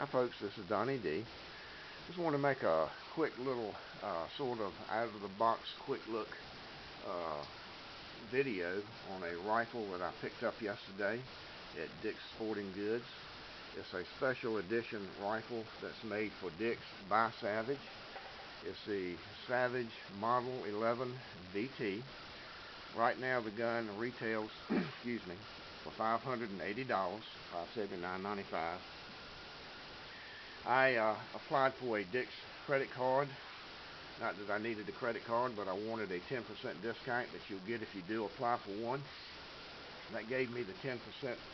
Hi folks, this is Donnie D. Just want to make a quick little sort of out of the box quick look uh, video on a rifle that I picked up yesterday at Dick's Sporting Goods. It's a special edition rifle that's made for Dick's by Savage. It's the Savage Model 11 VT. Right now the gun retails excuse me, for $580, $579.95. I applied for a Dick's credit card. Not that I needed a credit card, but I wanted a 10% discount that you'll get if you do apply for one. That gave me the 10%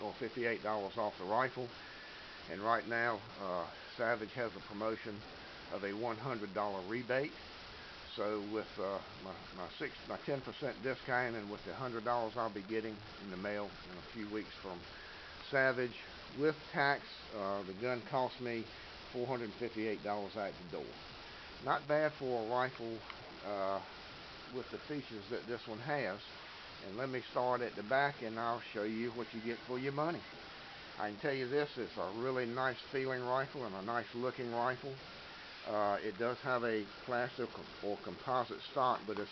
or $58 off the rifle. And right now, Savage has a promotion of a $100 rebate. So with my 10% discount and with the $100 I'll be getting in the mail in a few weeks from Savage, with tax, the gun cost me $458 out the door. Not bad for a rifle with the features that this one has. And let me start at the back and I'll show you what you get for your money. I can tell you this, it's a really nice feeling rifle and a nice looking rifle. It does have a plastic or composite stock, but it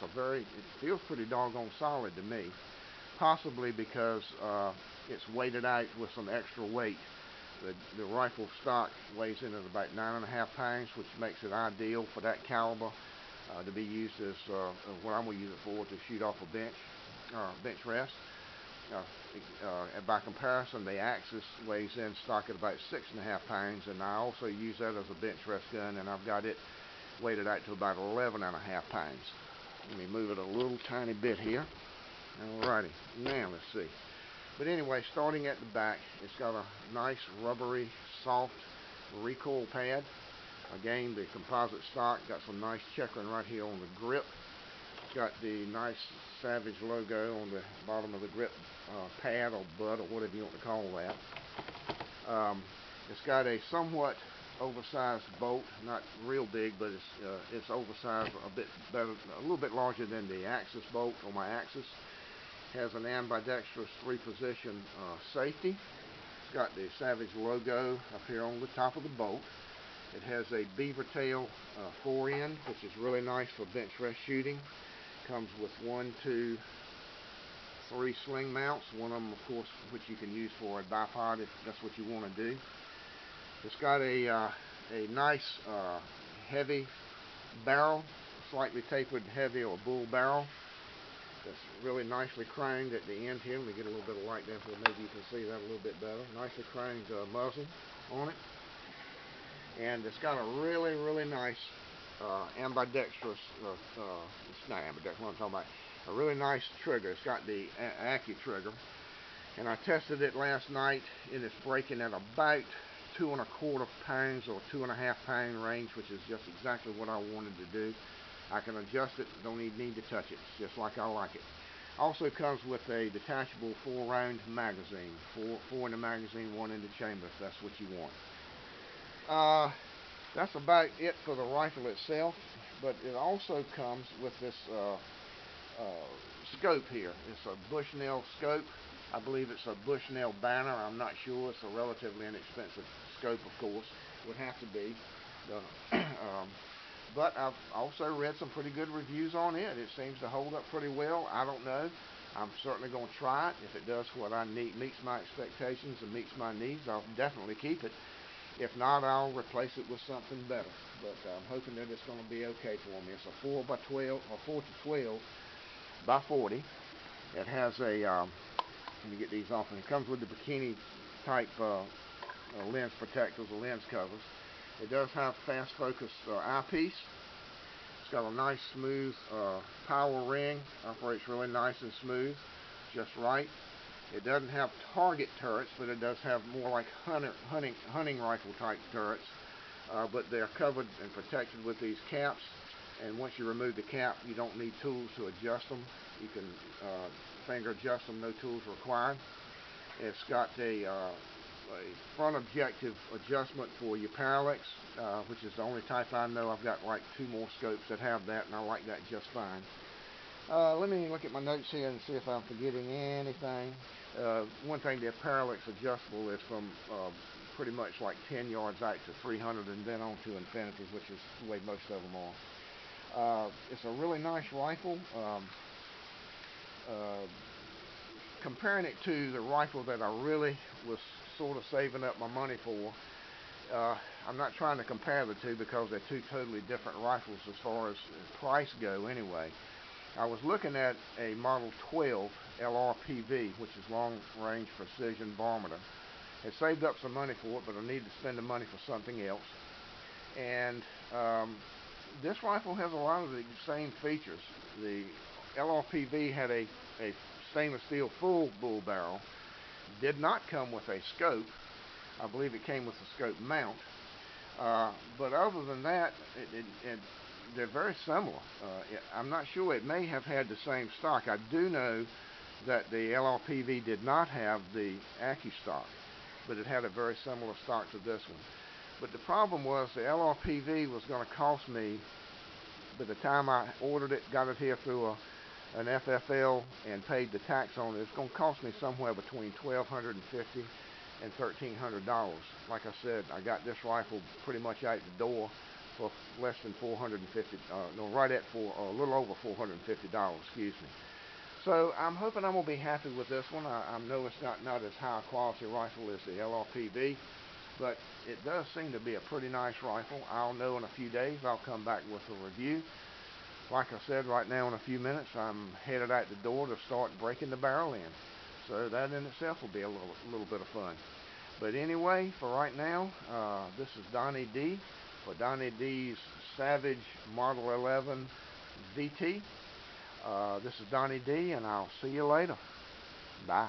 feels pretty doggone solid to me. Possibly because it's weighted out with some extra weight. The rifle stock weighs in at about 9.5 pounds, which makes it ideal for that caliber to be used as what I'm going to use it for, to shoot off a bench rest. And by comparison, the Axis weighs in stock at about 6.5 pounds, and I also use that as a bench rest gun, and I've got it weighted out to about 11.5 pounds. Let me move it a little tiny bit here. Alrighty, now let's see. But anyway, starting at the back, it's got a nice rubbery, soft recoil pad. Again, the composite stock got some nice checkering right here on the grip. It's got the nice Savage logo on the bottom of the grip pad or butt or whatever you want to call that. It's got a somewhat oversized bolt, not real big, but it's oversized a bit better, a little bit larger than the Axis bolt on my Axis. Has an ambidextrous 3-position safety. It's got the Savage logo up here on the top of the bolt. It has a beaver tail fore-end, which is really nice for bench rest shooting. Comes with 1, 2, 3 sling mounts. One of them, of course, which you can use for a bipod if that's what you want to do. It's got a nice heavy barrel, slightly tapered heavy or bull barrel. It's really nicely craned at the end here. Let me get a little bit of light there so maybe you can see that a little bit better. Nicely craned muzzle on it. And it's got a really, really nice ambidextrous, it's not ambidextrous, what I'm talking about, a really nice trigger. It's got the Accu-Trigger. And I tested it last night, and it's breaking at about 2.25 pounds or 2.5 pound range, which is just exactly what I wanted to do. I can adjust it, don't need to touch it, it's just like I like it. Also comes with a detachable 4-round magazine, four in the magazine, 1 in the chamber, if that's what you want. That's about it for the rifle itself, but it also comes with this scope here. It's a Bushnell scope. I believe it's a Bushnell Banner. I'm not sure. It's a relatively inexpensive scope, of course. Would have to be. But I've also read some pretty good reviews on it. It seems to hold up pretty well. I don't know. I'm certainly going to try it. If it does what I need, meets my expectations and meets my needs, I'll definitely keep it. If not, I'll replace it with something better. But I'm hoping that it's going to be okay for me. It's a 4x12 or 4 to 12 by 40. It has a let me get these off. And it comes with the bikini type lens protectors or lens covers. It does have fast focus eyepiece. It's got a nice smooth power ring. Operates really nice and smooth, just right. It doesn't have target turrets, but it does have more like hunting rifle type turrets. But they're covered and protected with these caps. And once you remove the cap, you don't need tools to adjust them. You can finger adjust them, no tools required. It's got a front objective adjustment for your parallax, which is the only type I know. I've got like 2 more scopes that have that, and I like that just fine. Let me look at my notes here and see if I'm forgetting anything. One thing, the parallax adjustable is from pretty much like 10 yards out to 300 and then on to infinity, which is the way most of them are. It's a really nice rifle. Uh, Comparing it to the rifle that I really was sort of saving up my money for, I'm not trying to compare the two because they're two totally different rifles as far as price go anyway. I was looking at a Model 12 LRPV, which is Long Range Precision Varminter. I saved up some money for it, but I needed to spend the money for something else. And this rifle has a lot of the same features. The LRPV had a stainless steel full bull barrel. Did not come with a scope. I believe it came with a scope mount. But other than that, they're very similar. I'm not sure. It may have had the same stock. I do know that the LRPV did not have the AccuStock, but it had a very similar stock to this one. But the problem was the LRPV was going to cost me, by the time I ordered it, got it here through an FFL and paid the tax on it, it's going to cost me somewhere between $1,250 and $1,300. Like I said, I got this rifle pretty much out the door for less than $450. No, right at a little over $450. Excuse me. So I'm hoping I'm gonna be happy with this one. I know it's not as high a quality rifle as the LRPV, but it does seem to be a pretty nice rifle. I'll know in a few days. I'll come back with a review. Like I said, right now in a few minutes, I'm headed out the door to start breaking the barrel in. So that in itself will be a little bit of fun. But anyway, for right now, this is Donnie D for Donnie D's Savage Model 11 VT. This is Donnie D, and I'll see you later. Bye.